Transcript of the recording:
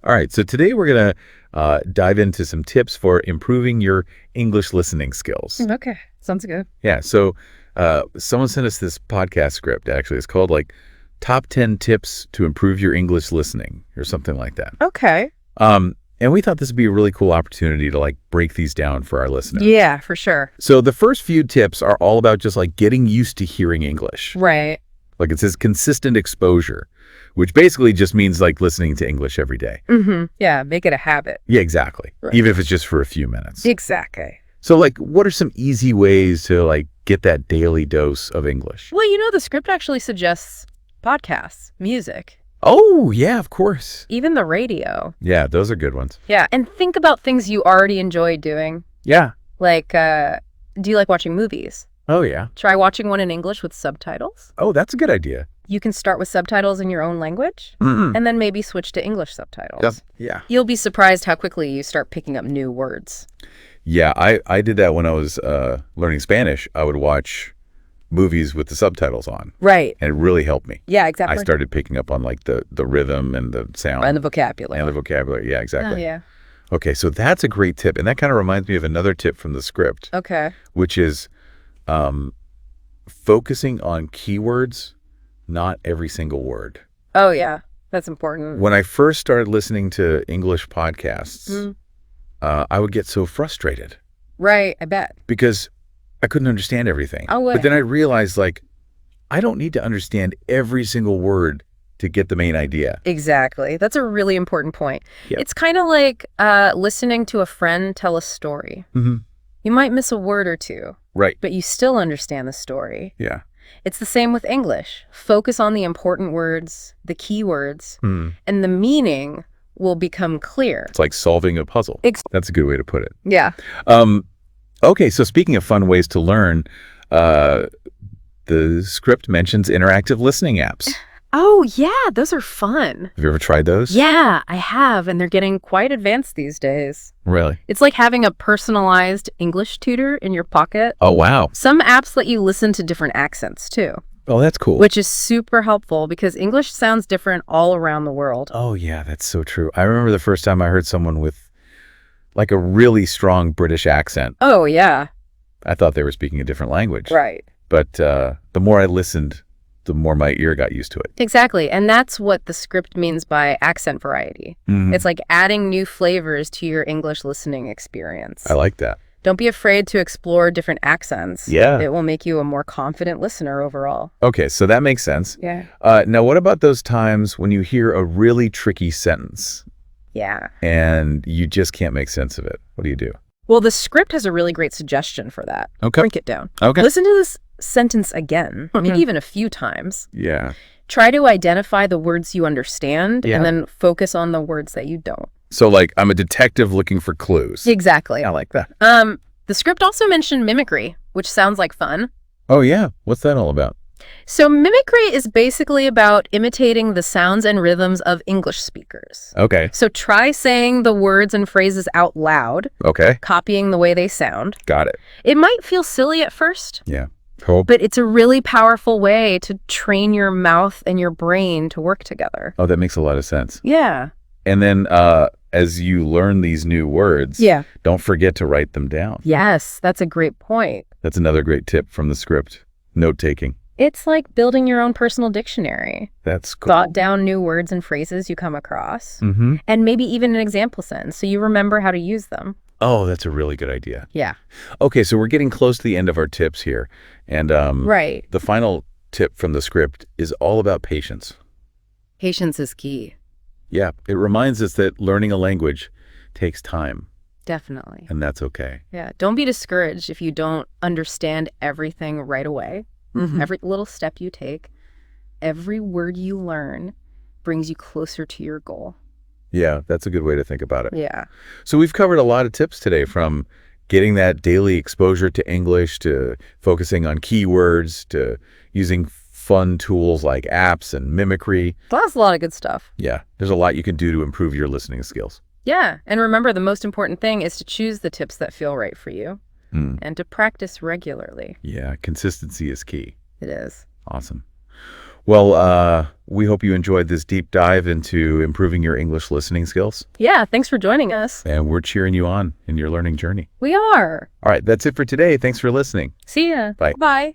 All right, so today we're going to dive into some tips for improving your English listening skills. Okay, sounds good. Yeah, so someone sent us this podcast script, actually. It's called like Top 10 Tips to Improve Your English Listening or something like that. Okay. And we thought this would be a really cool opportunity to like break these down for our listeners. Yeah, for sure. So the first few tips are all about just like getting used to hearing English. Right. Like it says consistent exposure, which basically just means like listening to English every day. Mm-hmm. Yeah, make it a habit. Yeah, exactly. Right. Even if it's just for a few minutes. Exactly. So like what are some easy ways to like get that daily dose of English? Well, the script actually suggests podcasts, music, Oh, yeah, of course. even the radio. Yeah, those are good ones. Yeah, and think about things you already enjoy doing. Yeah. Like, do you like watching movies? Oh, yeah. Try watching one in English with subtitles. Oh, that's a good idea. You can start with subtitles in your own language, Mm-mm. and then maybe switch to English subtitles. Yeah. You'll be surprised how quickly you start picking up new words. Yeah, I did that when I was learning Spanish. I would watch movies with the subtitles on, Right. and it really helped me. Yeah, exactly. I started picking up on like the rhythm and the sound. And the vocabulary. And the vocabulary. Yeah, exactly. Oh, yeah. Okay, so that's a great tip. And that kind of reminds me of another tip from the script, Okay. which is focusing on keywords, not every single word. Oh, yeah. That's important. When I first started listening to English podcasts, Mm. I would get so frustrated Right, I bet. because I couldn't understand everything. Oh, but then I realized, like, I don't need to understand every single word to get the main idea. Exactly. That's a really important point. Yep. It's kind of like listening to a friend tell a story. Mm-hmm. You might miss a word or two, Right. but you still understand the story. Yeah. It's the same with English. Focus on the important words, the key words, Hmm. and the meaning will become clear. It's like solving a puzzle. That's a good way to put it. Yeah. Okay, so speaking of fun ways to learn, the script mentions interactive listening apps. Oh, yeah. Those are fun. Have you ever tried those? Yeah, I have, and they're getting quite advanced these days. Really? It's like having a personalized English tutor in your pocket. Oh, wow. Some apps let you listen to different accents, too, Oh, that's cool. which is super helpful because English sounds different all around the world. Oh, yeah, that's so true. I remember the first time I heard someone with like a really strong British accent. Oh, yeah. I thought they were speaking a different language. Right. But the more I listened, the more my ear got used to it. Exactly. And that's what the script means by accent variety. Mhm. It's like adding new flavors to your English listening experience. I like that. Don't be afraid to explore different accents. Yeah. It will make you a more confident listener overall. Okay, so that makes sense. Yeah. Now, what about those times when you hear a really tricky sentence Yeah. and you just can't make sense of it? What do you do? Well, the script has a really great suggestion for that. Okay. Break it down. Okay. Listen to this sentence again, maybe Okay. even a few times. Yeah. Try to identify the words you understand Yeah. and then focus on the words that you don't. So, like, I'm a detective looking for clues. Exactly. I like that. The script also mentioned mimicry, which sounds like fun. Oh, yeah. What's that all about? So mimicry is basically about imitating the sounds and rhythms of English speakers. Okay. So try saying the words and phrases out loud, Okay. copying the way they sound. Got it. It might feel silly at first, Yeah. Cool. but it's a really powerful way to train your mouth and your brain to work together. Oh, that makes a lot of sense. Yeah. And then as you learn these new words, Yeah. don't forget to write them down. Yes, that's a great point. That's another great tip from the script. Note-taking. It's like building your own personal dictionary. That's cool. Jot down new words and phrases you come across, Mm-hmm. and maybe even an example sentence so you remember how to use them. Oh, that's a really good idea. Yeah. Okay, so we're getting close to the end of our tips here. And Right. the final tip from the script is all about patience. Patience is key. Yeah, it reminds us that learning a language takes time, Definitely. and that's okay. Yeah. Don't be discouraged if you don't understand everything right away. Mhm. Every little step you take, every word you learn brings you closer to your goal. Yeah, that's a good way to think about it. Yeah. So we've covered a lot of tips today, from getting that daily exposure to English, to focusing on keywords, to using fun tools like apps and mimicry. That's a lot of good stuff. Yeah, there's a lot you can do to improve your listening skills. Yeah. And remember, the most important thing is to choose the tips that feel right for you and to practice regularly. Yeah, consistency is key. It is. Awesome. Well, we hope you enjoyed this deep dive into improving your English listening skills. Yeah, thanks for joining us. And we're cheering you on in your learning journey. We are. All right, that's it for today. Thanks for listening. See ya. Bye. Bye.